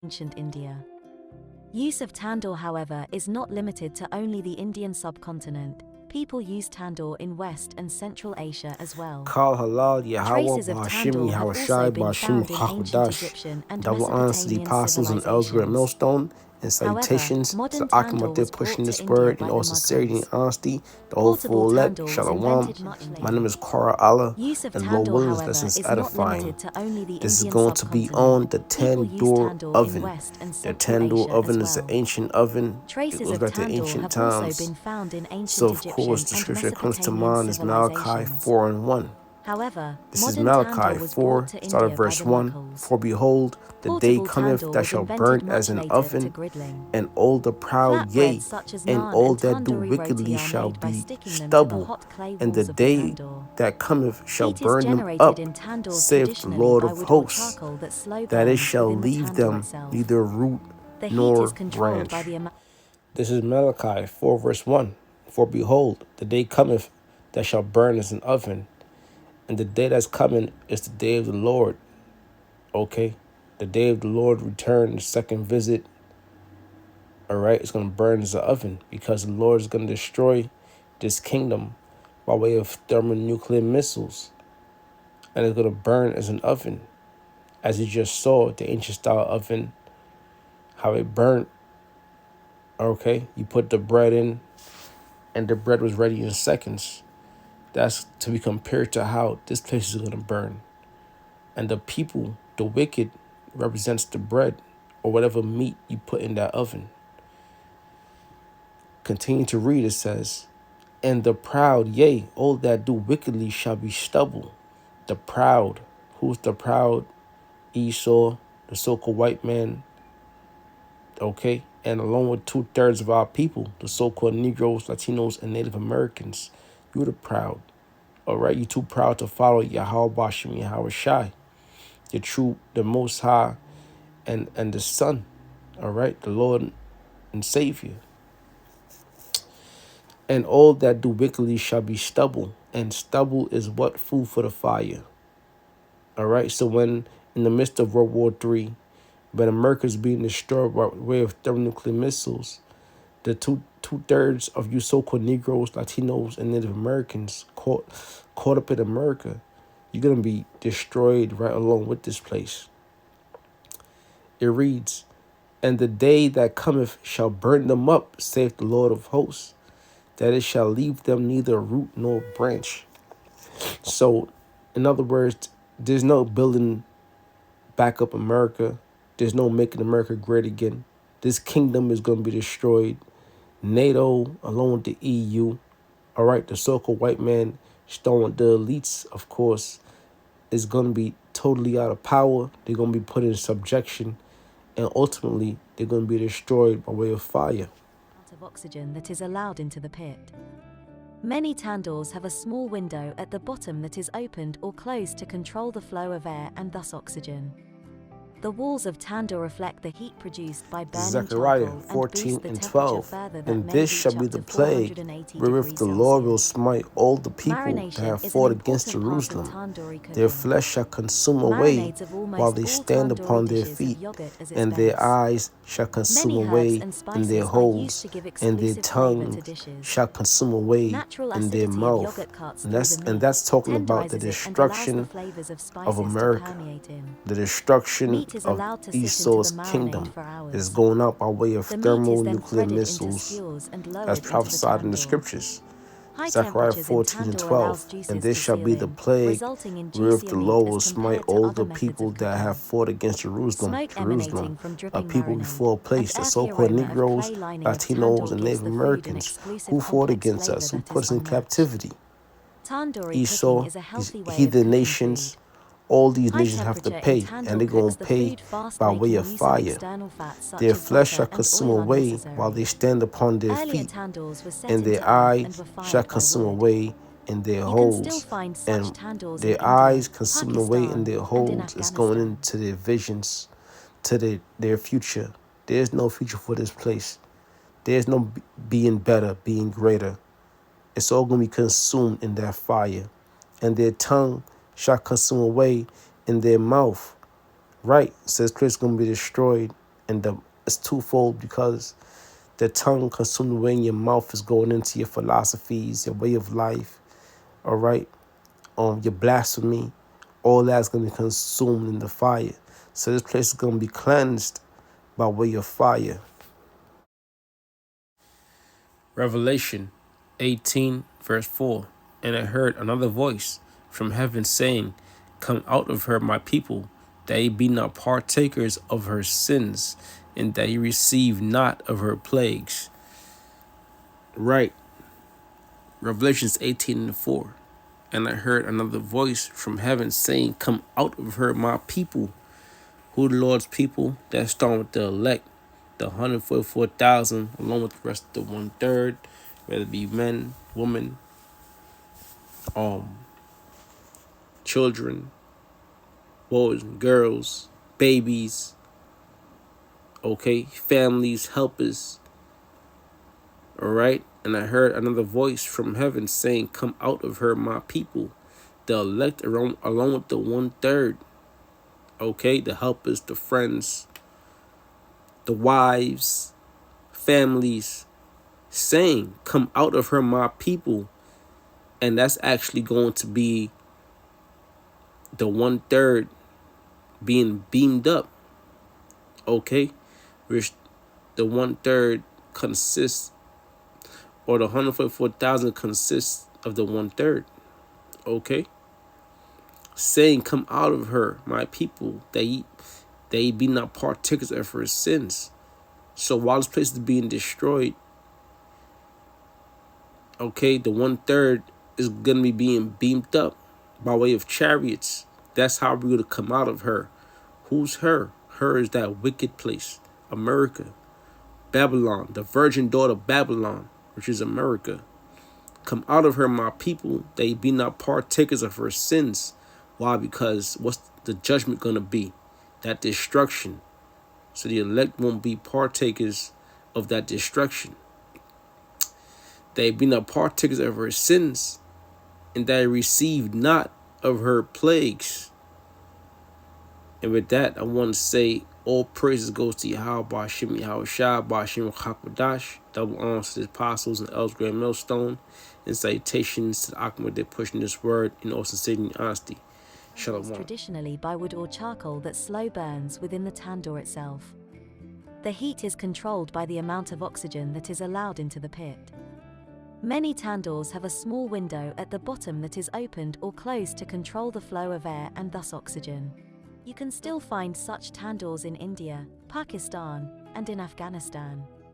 ancient India. Use of tandoor, however, is not limited to only the Indian subcontinent. People use tandoor in West and Central Asia as well. Call halal Yahweh Traces of Ba'ashim tandoor have also Yahawashi been Ba'ashim found in ancient Hakodash. Egyptian and Double honors to the Mesopotamian apostles and elders at civilizations. Millstone, and However, salutations to modern Akim tandoor out there was pushing brought to this India word in by all the sincerity and Muslims. honesty. The whole Portable full elect, tandoor was Shalom. invented much My later. name is Kara Allah, Use of and Lord tandoor, Williams however, lessons is not edifying. limited to only the This is Indian going to be on subcontinent. the People use Tandoor tandoor in oven. West and The Central Tandoor Asia as oven is an well. ancient oven. It Traces goes of back to tandoor ancient have also times. been found in So, ancient of course, Egyptian the and scripture that comes to Mesopotamian mind is Malachi civilizations. 4 and 1. However, This is modern tandoor Malachi was brought 4, to start at India by verse the 1. Mughals. For behold, the day Portable cometh tandoor that was shall invented burn as much an later to oven, griddling. and all the proud, Flatbreads yea, such as and naan all and that do tandoori roti wickedly are shall made by be sticking them to the stubble, hot clay and the walls of the day tandoor. that cometh shall Heat is burn them generated up, in tandoors saith the traditionally Lord by of wood or hosts, charcoal that slow that it burns shall within the leave tandoor them itself. neither root The heat is nor controlled by branch. the amount. This is Malachi 4 verse 1. For behold, the day cometh that shall burn as an oven, and the day that's coming is the day of the Lord. Okay? The day of the Lord return, the second visit. All right? It's going to burn as an oven because the Lord is going to destroy this kingdom by way of thermonuclear missiles. And it's going to burn as an oven. As you just saw, the ancient style oven, how it burnt. Okay? You put the bread in, and the bread was ready in seconds. That's to be compared to how this place is going to burn. And the people, the wicked, represents the bread or whatever meat you put in that oven. Continue to read, it says, and the proud, yea, all that do wickedly shall be stubble. The proud, who's the proud? Esau, the so-called white man, okay? And along with 2/3 of our people, the so-called Negroes, Latinos, and Native Americans, you're the proud. All right, you too proud to follow Yahweh Bashim Yahweh Shai, the true, the Most High, and the Son. All right, the Lord and Savior. And all that do wickedly shall be stubble, and stubble is what? Food for the fire. All right, so when in the midst of World War III, when America's being destroyed by way of thermonuclear missiles, the two-thirds of you so-called Negroes, Latinos, and Native Americans caught up in America, you're going to be destroyed right along with this place. It reads, and the day that cometh shall burn them up, saith the Lord of hosts, that it shall leave them neither root nor branch. So, in other words, there's no building back up America. There's no making America great again. This kingdom is going to be destroyed. NATO, along with the EU, all right, the so-called white man, stone, the elites, of course, is going to be totally out of power. They're going to be put in subjection, and ultimately, they're going to be destroyed by way of fire. Of oxygen that is allowed into the pit. Many tandoors have a small window at the bottom that is opened or closed to control the flow of air and thus oxygen. The walls of tandoor reflect the heat produced by burning Zechariah charcoal and 14 boost the and temperature 12. further that And may this reach shall be up the to plague 480 wherewith degrees the Lord will Celsius. smite all the people that Marination have is an fought against important part of Jerusalem. tandoori cooking. Their flesh shall consume away Marinades of while almost they all stand tandoori upon their dishes feet, have yogurt as its and their base. eyes shall consume Many herbs away and in their spices are used holes, to give and their exclusive flavor to tongues dishes. shall consume away Natural in their acidity of mouth. yogurt cuts And through the meat, that's talking about the tenderizes it and allows the destruction flavors of of spices to America. permeate in. The destruction Meat is of allowed to sit into the Esau's marinade kingdom for is hours. going out by way of The meat is then thermonuclear threaded into missiles skewers and as lowered into the prophesied in the tandoor. scriptures. High Zechariah temperatures in 14 and tandoor allows 12. And juices this to shall seal be the in, plague resulting in wherewith juicier the meat Lord as will smite compared to all other the methods people of that have cooking. fought against Jerusalem. Smoke emanating from A dripping people marinade, before a and place, the earthy so-called aroma of Negroes, clay lining of Latinos, tandoor and gives Native the food an Americans exclusive who fought complex against flavor us, who that put is us in unmatched. captivity. Tandoori cooking Esau, is a these healthy way of heathen cooking nations, food. all these High nations have to temperature in pay, and tandoor they're going cooks to the pay food fast, by way making of use of fire. external fats such Their as flesh shall butter and consume oil away while they unnecessary. stand upon their Earlier feet, tandoors were set and into their earth and eyes were shall fired by consume wood. away in their You can still holes, find such and tandoors in their India, eyes consumed away in Pakistan, their and in holes is going Afghanistan. into their visions, to their future. There's no future for this place. There's no being better, being greater. It's all going to be consumed in that fire. And their tongue shall consume away in their mouth. Right, says Chris, going to be destroyed. And it's twofold because the tongue consumed the way in your mouth is going into your philosophies, your way of life, all right? Your blasphemy, all that's going to be consumed in the fire. So this place is going to be cleansed by way of fire. Revelation 18, verse 4. And I heard another voice from heaven saying, come out of her, my people, that ye be not partakers of her sins, and that ye receive not of her plagues. Right. Revelations 18 and 4. And I heard another voice from heaven saying, come out of her, my people. Who the Lord's people? That's starting with the elect, the 144,000, along with the rest of the 1/3, whether it be men, women, children, boys and girls, babies, okay, families, helpers, all right? And I heard another voice from heaven saying, come out of her, my people, the elect, along with the 1/3, okay, the helpers, the friends, the wives, families, saying, come out of her, my people. And that's actually going to be the 1/3 being beamed up, okay, which the 1/3 consists, or the 144,000 consists of the 1/3, okay, saying, come out of her, my people, that ye be not partakers of her sins. So while this place is being destroyed, okay, the 1/3 is going to be being beamed up by way of chariots. That's how we're going to come out of her. Who's her? Her is that wicked place, America, Babylon, the virgin daughter of Babylon, which is America. Come out of her, my people, that ye be not partakers of her sins. Why? Because what's the judgment going to be? That destruction. So the elect won't be partakers of that destruction. They be not partakers of her sins, and they receive not of her plagues. And with that, I want to say all praises goes to Yahweh, Ba'ashem Yahweh Shai, Ba'ashem Chakmadash, double honors to the apostles and elders, Grand Millstone, and salutations to the Akhmad that pushing this word in all sincerity and honesty. Shalom. Traditionally by wood or charcoal that slow burns within the tandoor itself. The heat is controlled by the amount of oxygen that is allowed into the pit. Many tandoors have a small window at the bottom that is opened or closed to control the flow of air and thus oxygen. You can still find such tandoors in India, Pakistan, and in Afghanistan.